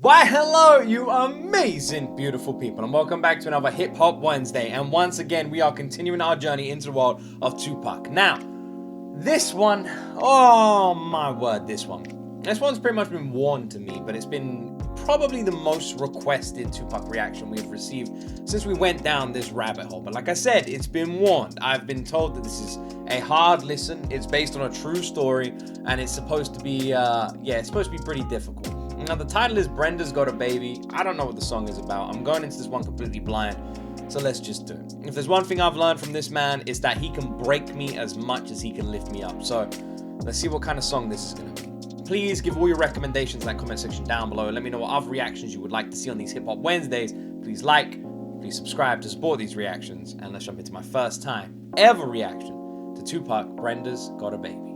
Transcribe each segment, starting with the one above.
Why hello you amazing beautiful people, and welcome back to another Hip Hop Wednesday, and once again we are continuing our journey into the world of Tupac. Now, this one, oh my word, this one's pretty much been warned to me, but it's been probably the most requested Tupac reaction we've received since we went down this rabbit hole. But like I said, it's been warned. I've been told that this is a hard listen. It's based on a true story, and it's supposed to be it's supposed to be pretty difficult. Now, the title is Brenda's Got a Baby. I don't know what the song is about. I'm going into this one completely blind, so let's just do it. If there's one thing I've learned from this man, it's that he can break me as much as he can lift me up. So let's see what kind of song this is going to be. Please give all your recommendations in that comment section down below. Let me know what other reactions you would like to see on these Hip Hop Wednesdays. Please like, please subscribe to support these reactions, and let's jump into my first time ever reaction to Tupac, Brenda's Got a Baby.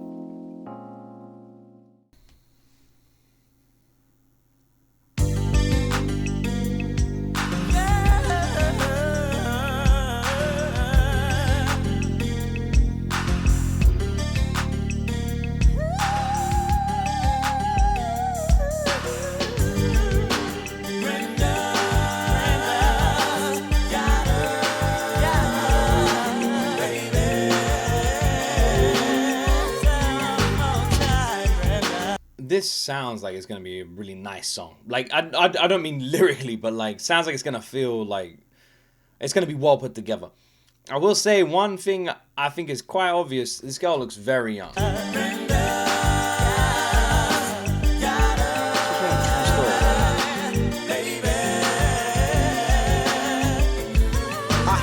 This sounds like it's gonna be a really nice song. Like I don't mean lyrically, but like sounds like it's gonna feel like it's gonna be well put together. I will say one thing I think is quite obvious. This girl looks very young. I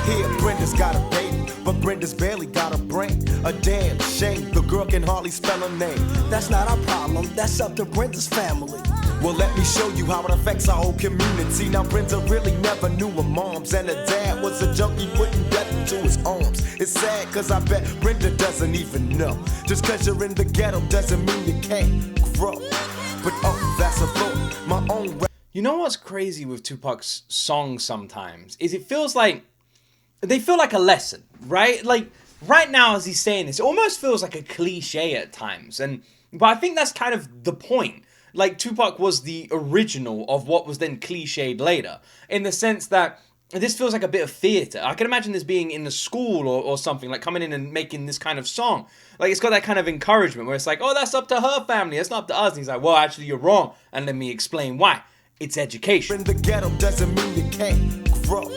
hear Brenda's got a baby, but Brenda's barely got a brain. A damn shame, the girl can hardly spell her name. That's not our problem, that's up to Brenda's family. Well, let me show you how it affects our whole community. Now, Brenda really never knew her moms, and her dad was a junkie putting death into his arms. It's sad, cause I bet Brenda doesn't even know. Just cause you're in the ghetto doesn't mean you can't grow. But oh, that's a thought, my own. You know what's crazy with Tupac's songs sometimes is it feels like they feel like a lesson, right? Like right now as he's saying this, it almost feels like a cliche at times, but I think that's kind of the point. Like Tupac was the original of what was then cliched later, in the sense that this feels like a bit of theater. I can imagine this being in the school or something, like coming in and making this kind of song. Like it's got that kind of encouragement where it's like, oh, that's up to her family, it's not up to us. And he's like, well, actually you're wrong, and let me explain why. It's education. In the ghetto doesn't mean you can't grow.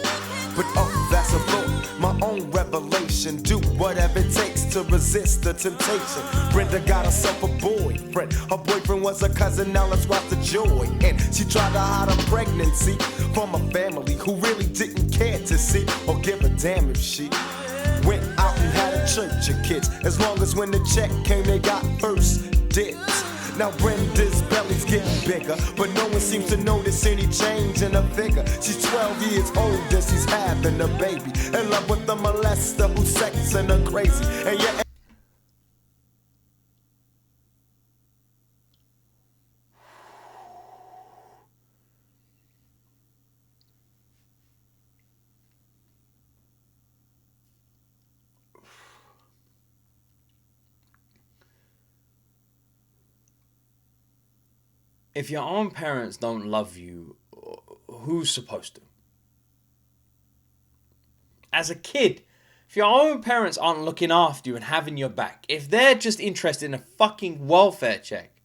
But oh, that's a thought, my own revelation. Do whatever it takes to resist the temptation. Brenda got herself a boyfriend. Her boyfriend was a cousin, now let's watch the joy. And she tried to hide her pregnancy from a family who really didn't care to see or give a damn if she went out and had a church of kids. As long as when the check came, they got first dibs. Now Brenda's belly's getting bigger, but no one seems to notice any change in her figure. She's 12 years old and she's having a baby, in love with the molester who's sexing her crazy. And yeah, if your own parents don't love you, who's supposed to? As a kid, if your own parents aren't looking after you and having your back, if they're just interested in a fucking welfare check,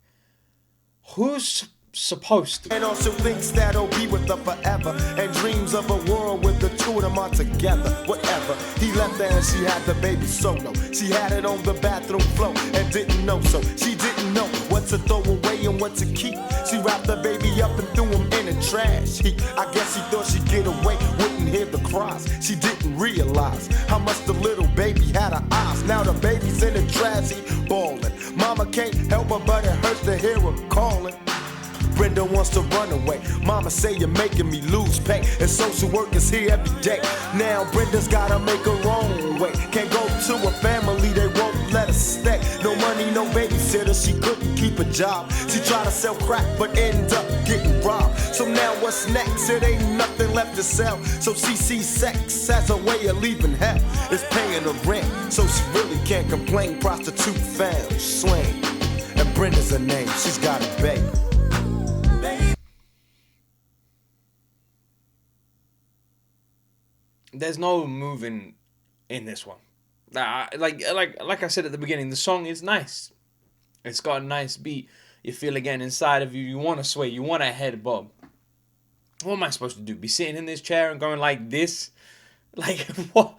who's supposed to? and also thinks that'll be with her forever, and dreams of a world with the two of them are together. Whatever, he left her and she had the baby solo. She had it on the bathroom floor and didn't know, so she didn't know what to throw away and what to keep. She wrapped the baby up and threw him in the trash heap. I guess she thought she'd get away, wouldn't hear the cries. She didn't realize how much the little baby had her eyes. Now the baby's in the trash heap, bawling. Mama can't help her, but it hurts to hear her calling. Brenda wants to run away. Mama say you're making me lose pay, and social work is here every day. Now Brenda's gotta make her own way. Can't go to a family, they won't let her stay. No money, no babysitter, she couldn't keep a job. She tried to sell crack, but ended up getting robbed. So now what's next? It ain't nothing left to sell. So she sees sex as a way of leaving hell. It's paying the rent, so she really can't complain. Prostitute found, slain. And Brenda's her name, she's got a baby. there's no moving in this one. Like I said at the beginning, the song is nice. It's got a nice beat. You feel again inside of you. You want to sway. You want to head bob. What am I supposed to do? Be sitting in this chair and going like this? Like what?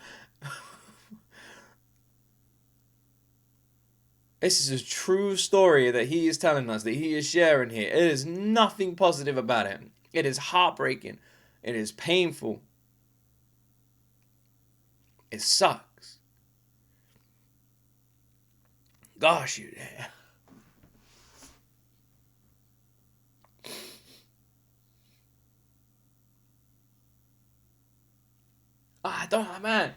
This is a true story that he is telling us, that he is sharing here. It is nothing positive about it. It is heartbreaking. It is painful. It sucks. Gosh, you. I don't, man.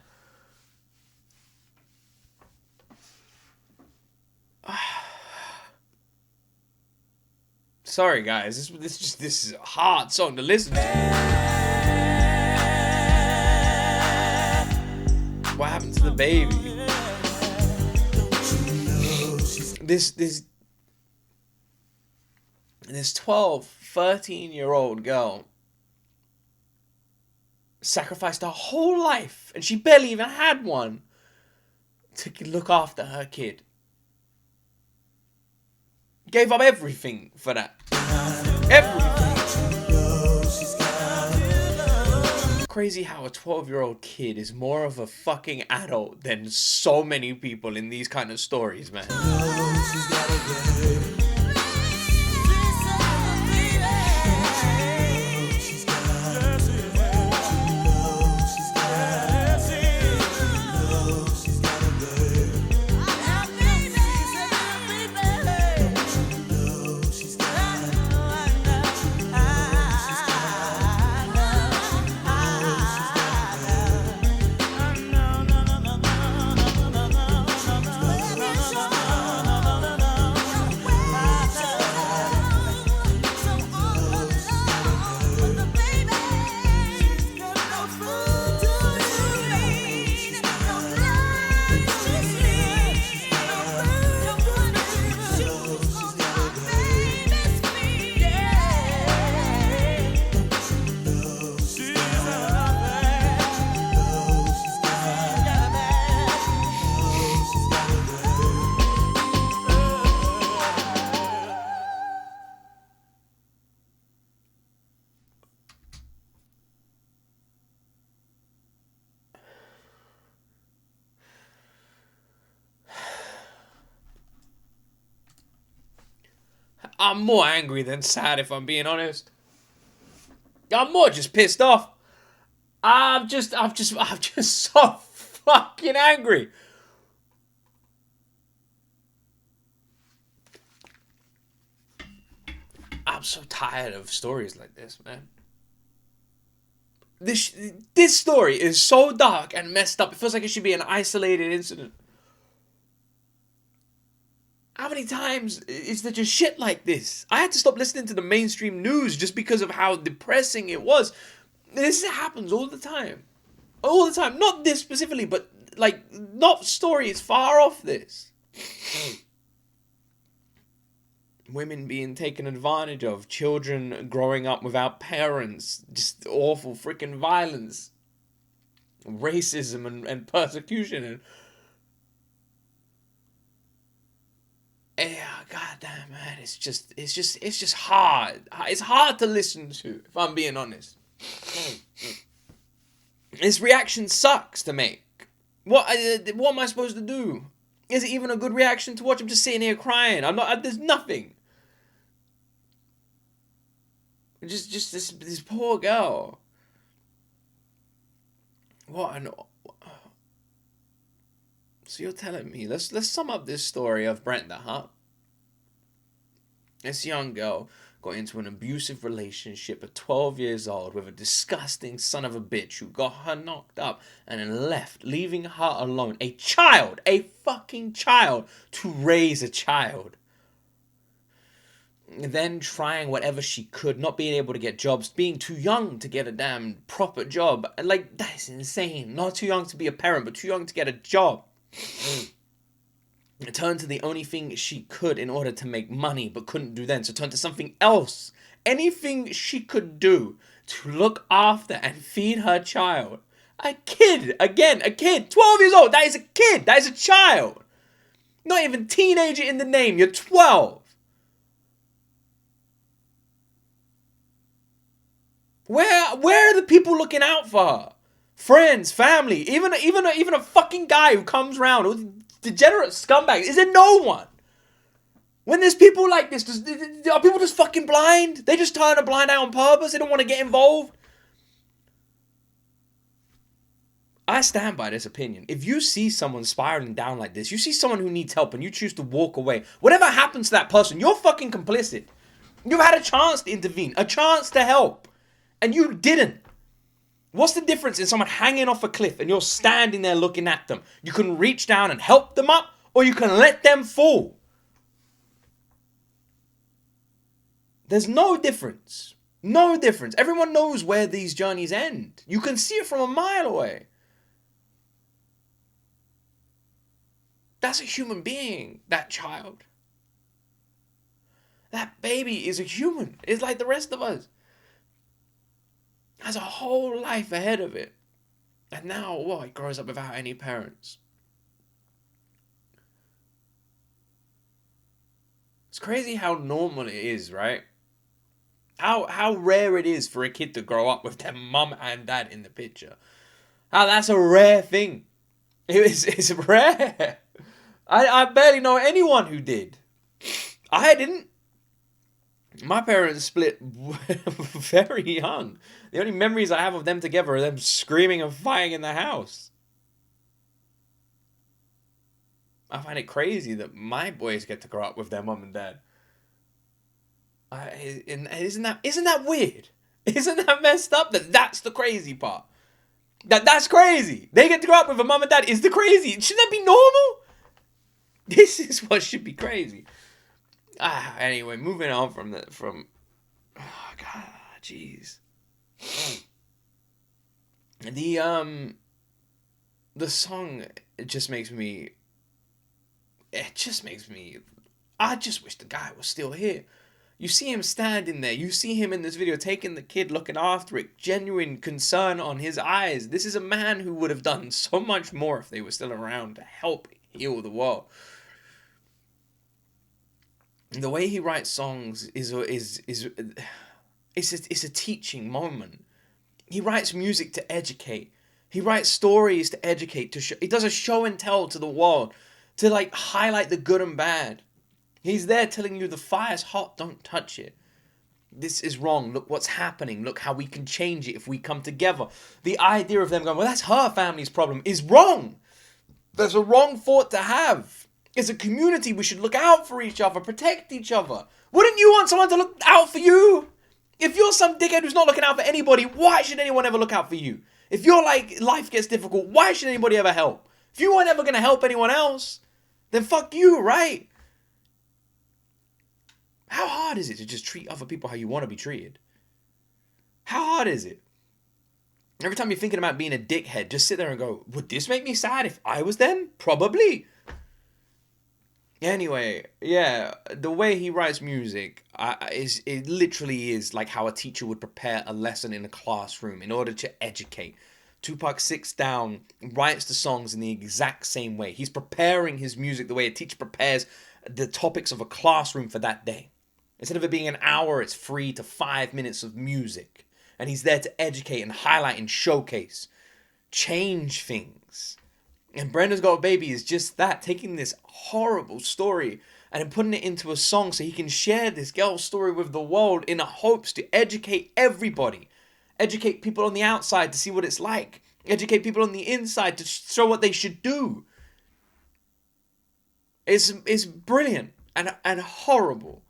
Sorry, guys. This is a hard song to listen to. What happened to the baby? This 12, 13-year-old girl sacrificed her whole life, and she barely even had one, to look after her kid. Gave up everything for that. Everything. Crazy how a 12-year-old kid is more of a fucking adult than so many people in these kind of stories, man. I'm more angry than sad, if I'm being honest. I'm more just pissed off. I'm just so fucking angry. I'm so tired of stories like this, man. This story is so dark and messed up. It feels like it should be an isolated incident. How many times is there just shit like this? I had to stop listening to the mainstream news just because of how depressing it was. This happens all the time. All the time. Not this specifically, but like, not stories far off this. Women being taken advantage of. Children growing up without parents. Just awful freaking violence. Racism and persecution and... Yeah, goddamn, man, it's just hard. It's hard to listen to, if I'm being honest. This reaction sucks to make. What am I supposed to do? Is it even a good reaction to watch? I'm just sitting here crying. There's nothing. Just this poor girl. What an... So you're telling me, let's sum up this story of Brenda, huh? This young girl got into an abusive relationship at 12 years old with a disgusting son of a bitch who got her knocked up and then left, leaving her alone. A child, a fucking child, to raise a child. And then trying whatever she could, not being able to get jobs, being too young to get a damn proper job. Like, that is insane. Not too young to be a parent, but too young to get a job. Turned to the only thing she could in order to make money, but couldn't do then. So turned to something else. Anything she could do to look after and feed her child. A kid. Again, a kid. 12 years old. That is a kid. That is a child. Not even teenager in the name. You're 12. Where are the people looking out for her? Friends, family, even a fucking guy who comes around, degenerate scumbag. Is there no one? When there's people like this, are people just fucking blind? They just turn a blind eye on purpose. They don't want to get involved. I stand by this opinion. If you see someone spiraling down like this, you see someone who needs help and you choose to walk away, whatever happens to that person, you're fucking complicit. You've had a chance to intervene, a chance to help, and you didn't. What's the difference in someone hanging off a cliff and you're standing there looking at them? You can reach down and help them up, or you can let them fall. There's no difference. No difference. Everyone knows where these journeys end. You can see it from a mile away. That's a human being, that child. That baby is a human. It's like the rest of us. Has a whole life ahead of it. And now, what? It grows up without any parents. It's crazy how normal it is, right? How rare it is for a kid to grow up with their mum and dad in the picture. How that's a rare thing. It's rare. I barely know anyone who did. I didn't. My parents split very young. The only memories I have of them together are them screaming and fighting in the house. I find it crazy that my boys get to grow up with their mum and dad. Isn't that weird? Isn't that messed up? That's the crazy part. That's crazy. They get to grow up with a mum and dad. Is the crazy? Shouldn't that be normal? This is what should be crazy. Anyway, moving on from oh god, jeez. The song, it just makes me I just wish the guy was still here. You see him standing there. You see him in this video taking the kid, looking after it. Genuine concern on his eyes. This is a man who would have done so much more if they were still around to help heal the world. The way he writes songs is a teaching moment. He writes music to educate. He writes stories to educate. He does a show and tell to the world to like highlight the good and bad. He's there telling you the fire's hot, don't touch it. This is wrong. Look what's happening. Look how we can change it if we come together. The idea of them going, well, that's her family's problem, is wrong. That's a wrong thought to have. As a community, we should look out for each other, protect each other. Wouldn't you want someone to look out for you? If you're some dickhead who's not looking out for anybody, why should anyone ever look out for you? If you're like, life gets difficult, why should anybody ever help? If you weren't ever going to help anyone else, then fuck you, right? How hard is it to just treat other people how you want to be treated? How hard is it? Every time you're thinking about being a dickhead, just sit there and go, would this make me sad if I was them? Probably. Anyway, yeah, the way he writes music it literally is like how a teacher would prepare a lesson in a classroom in order to educate. Tupac sits down, writes the songs in the exact same way. He's preparing his music the way a teacher prepares the topics of a classroom for that day. Instead of it being an hour, it's 3 to 5 minutes of music. And he's there to educate and highlight and showcase. Change things. And Brenda's Got a Baby is just that. Taking this horrible story and then putting it into a song so he can share this girl's story with the world in hopes to educate everybody. Educate people on the outside to see what it's like. Educate people on the inside to show what they should do. It's brilliant and horrible.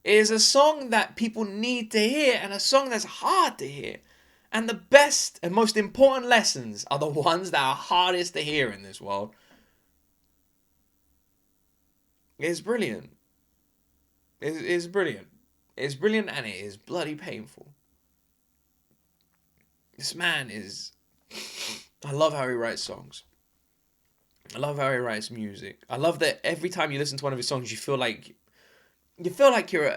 It is a song that people need to hear and a song that's hard to hear. And the best and most important lessons are the ones that are hardest to hear in this world. It's brilliant. It's brilliant. It's brilliant and it is bloody painful. This man is... I love how he writes songs. I love how he writes music. I love that every time you listen to one of his songs, you feel like you're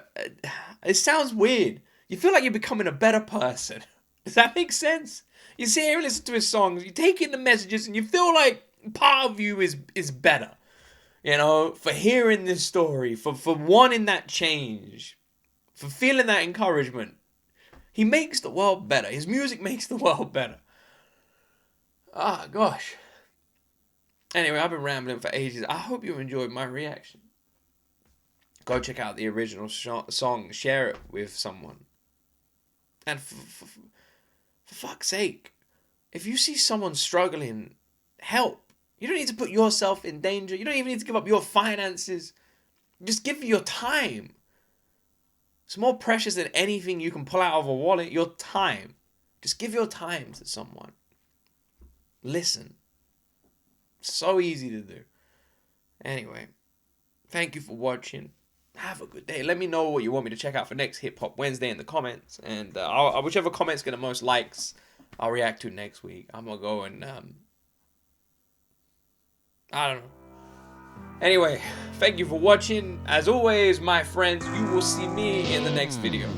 it sounds weird. You feel like you're becoming a better person. Does that make sense? You sit here and listen to his songs, you take in the messages, and you feel like part of you is better. You know, for hearing this story, for wanting that change, for feeling that encouragement. He makes the world better. His music makes the world better. Ah, gosh. Anyway, I've been rambling for ages. I hope you enjoyed my reaction. Go check out the original song. Share it with someone. And for fuck's sake, if you see someone struggling, help. You don't need to put yourself in danger. You don't even need to give up your finances. Just give your time. It's more precious than anything you can pull out of a wallet. Your time. Just give your time to someone. Listen. So easy to do. Anyway, thank you for watching. Have a good day. Let me know what you want me to check out for next Hip Hop Wednesday in the comments. And whichever comment's get the most likes, I'll react to next week. I'm going to go and... I don't know. Anyway, thank you for watching. As always, my friends, you will see me in the next video.